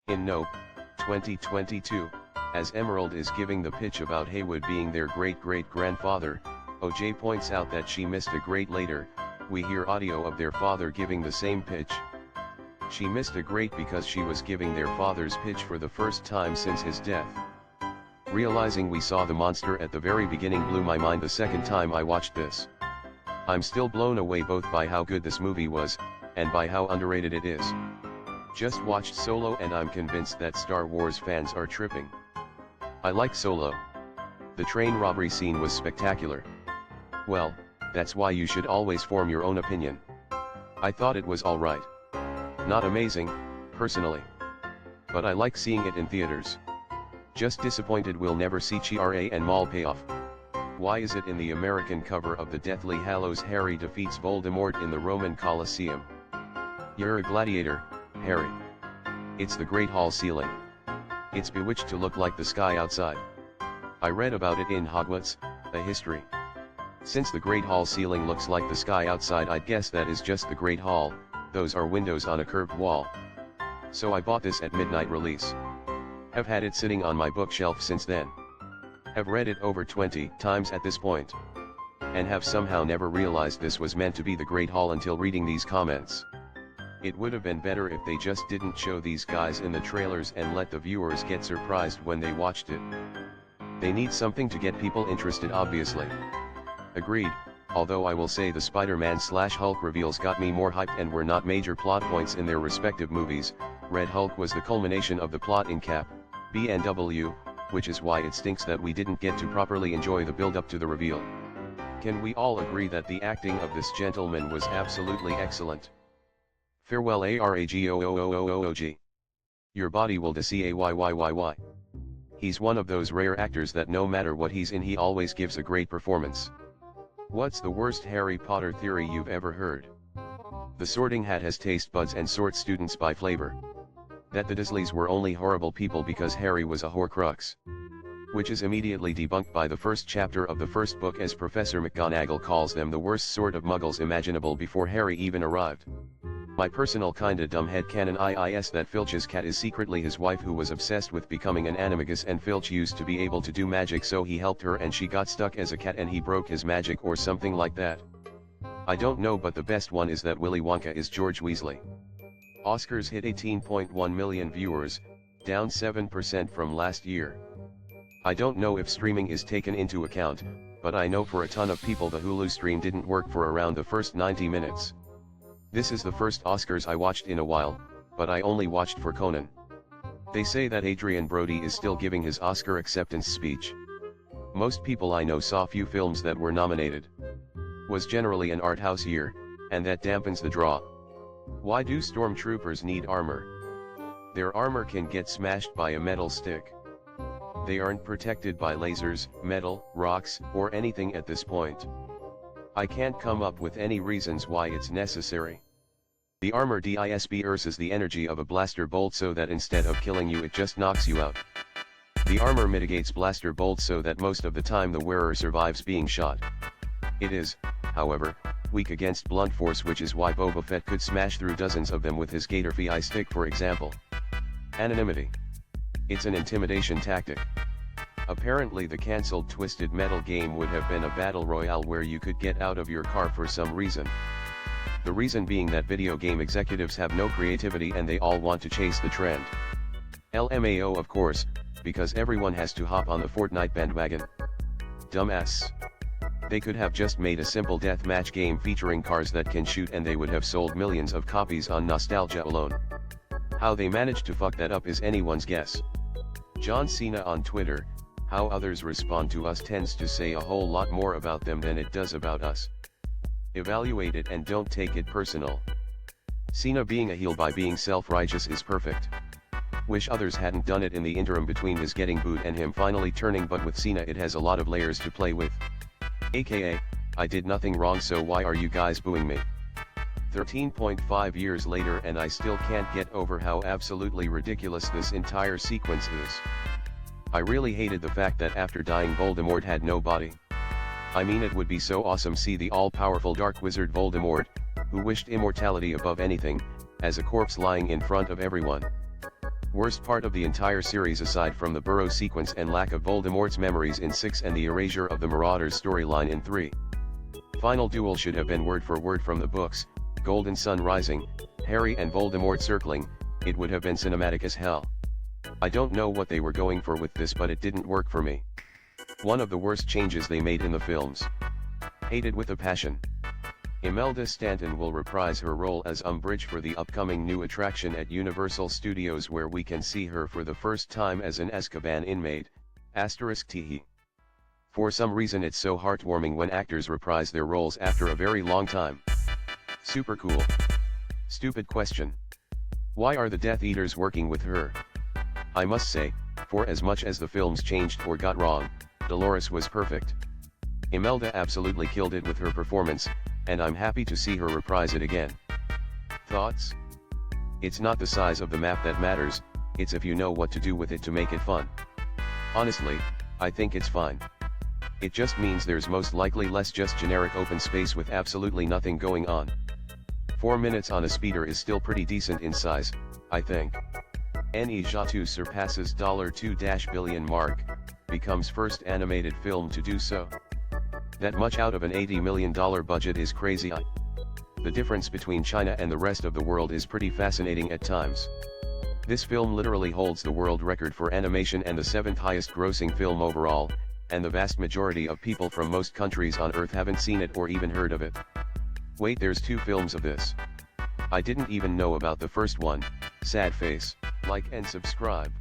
In Nope, 2022, as Emerald is giving the pitch about Haywood being their great-great-grandfather, OJ points out that she missed a great later. We hear audio of their father giving the same pitch. She missed a great because she was giving their father's pitch for the first time since his death. Realizing we saw the monster at the very beginning blew my mind the second time I watched this. I'm still blown away both by how good this movie was, and by how underrated it is. Just watched Solo and I'm convinced that Star Wars fans are tripping. I like Solo. The train robbery scene was spectacular. Well, that's why you should always form your own opinion. I thought it was alright. Not amazing, personally. But I like seeing it in theaters. Just disappointed we'll never see Chiara and Maul payoff. Why is it in the American cover of the Deathly Hallows Harry defeats Voldemort in the Roman Colosseum? You're a gladiator, Harry. It's the Great Hall ceiling. It's bewitched to look like the sky outside. I read about it in Hogwarts, a history. Since the Great Hall ceiling looks like the sky outside, I'd guess that is just the Great Hall. Those are windows on a curved wall. So I bought this at midnight release. Have had it sitting on my bookshelf since then. Have read it over 20 times at this point. And have somehow never realized this was meant to be the Great Hall until reading these comments. It would have been better if they just didn't show these guys in the trailers and let the viewers get surprised when they watched it. They need something to get people interested, obviously. Agreed, although I will say the Spider-Man/Hulk reveals got me more hyped and were not major plot points in their respective movies. Red Hulk was the culmination of the plot in Cap, B&W, which is why it stinks that we didn't get to properly enjoy the build-up to the reveal. Can we all agree that the acting of this gentleman was absolutely excellent? Farewell ARAGOOOOOG. Your body will DCAYYYY. He's one of those rare actors that no matter what he's in he always gives a great performance. What's the worst Harry Potter theory you've ever heard? The Sorting Hat has taste buds and sorts students by flavor. That the Dursleys were only horrible people because Harry was a Horcrux. Which is immediately debunked by the first chapter of the first book, as Professor McGonagall calls them the worst sort of muggles imaginable before Harry even arrived. My personal kinda dumb headcanon is that Filch's cat is secretly his wife who was obsessed with becoming an animagus, and Filch used to be able to do magic so he helped her and she got stuck as a cat and he broke his magic or something like that. I don't know, but the best one is that Willy Wonka is George Weasley. Oscars hit 18.1 million viewers, down 7% from last year. I don't know if streaming is taken into account, but I know for a ton of people the Hulu stream didn't work for around the first 90 minutes. This is the first Oscars I watched in a while, but I only watched for Conan. They say that Adrian Brody is still giving his Oscar acceptance speech. Most people I know saw few films that were nominated. Was generally an art house year, and that dampens the draw. Why do stormtroopers need armor? Their armor can get smashed by a metal stick. They aren't protected by lasers, metal, rocks, or anything at this point. I can't come up with any reasons why it's necessary. The armor disperses the energy of a blaster bolt so that instead of killing you it just knocks you out. The armor mitigates blaster bolts so that most of the time the wearer survives being shot. It is, however, weak against blunt force, which is why Boba Fett could smash through dozens of them with his Gator Fi stick, for example. Anonymity. It's an intimidation tactic. Apparently the cancelled Twisted Metal game would have been a battle royale where you could get out of your car for some reason. The reason being that video game executives have no creativity and they all want to chase the trend. LMAO, of course, because everyone has to hop on the Fortnite bandwagon. Dumbass. They could have just made a simple deathmatch game featuring cars that can shoot and they would have sold millions of copies on nostalgia alone. How they managed to fuck that up is anyone's guess. John Cena on Twitter: how others respond to us tends to say a whole lot more about them than it does about us. Evaluate it and don't take it personal. Cena being a heel by being self-righteous is perfect. Wish others hadn't done it in the interim between his getting booed and him finally turning, but with Cena it has a lot of layers to play with. AKA, I did nothing wrong, so why are you guys booing me? 13.5 years later and I still can't get over how absolutely ridiculous this entire sequence is. I really hated the fact that after dying Voldemort had no body. I mean, it would be so awesome see the all-powerful dark wizard Voldemort, who wished immortality above anything, as a corpse lying in front of everyone. Worst part of the entire series aside from the Burrow sequence and lack of Voldemort's memories in 6 and the erasure of the Marauders storyline in 3. Final duel should have been word for word from the books, Golden Sun Rising, Harry and Voldemort circling, it would have been cinematic as hell. I don't know what they were going for with this, but it didn't work for me. One of the worst changes they made in the films. Hated with a passion. Imelda Stanton will reprise her role as Umbridge for the upcoming new attraction at Universal Studios, where we can see her for the first time as an Azkaban inmate, *teehee. For some reason it's so heartwarming when actors reprise their roles after a very long time. Super cool. Stupid question. Why are the Death Eaters working with her? I must say, for as much as the films changed or got wrong, Dolores was perfect. Imelda absolutely killed it with her performance, and I'm happy to see her reprise it again. Thoughts? It's not the size of the map that matters, it's if you know what to do with it to make it fun. Honestly, I think it's fine. It just means there's most likely less just generic open space with absolutely nothing going on. 4 minutes on a speeder is still pretty decent in size, I think. N'Jatu surpasses $2 billion mark, becomes first animated film to do so. That much out of an $80 million budget is crazy. The difference between China and the rest of the world is pretty fascinating at times. This film literally holds the world record for animation and the 7th highest grossing film overall, and the vast majority of people from most countries on Earth haven't seen it or even heard of it. Wait, there's 2 films of this. I didn't even know about the first one. Sad face. Like and subscribe.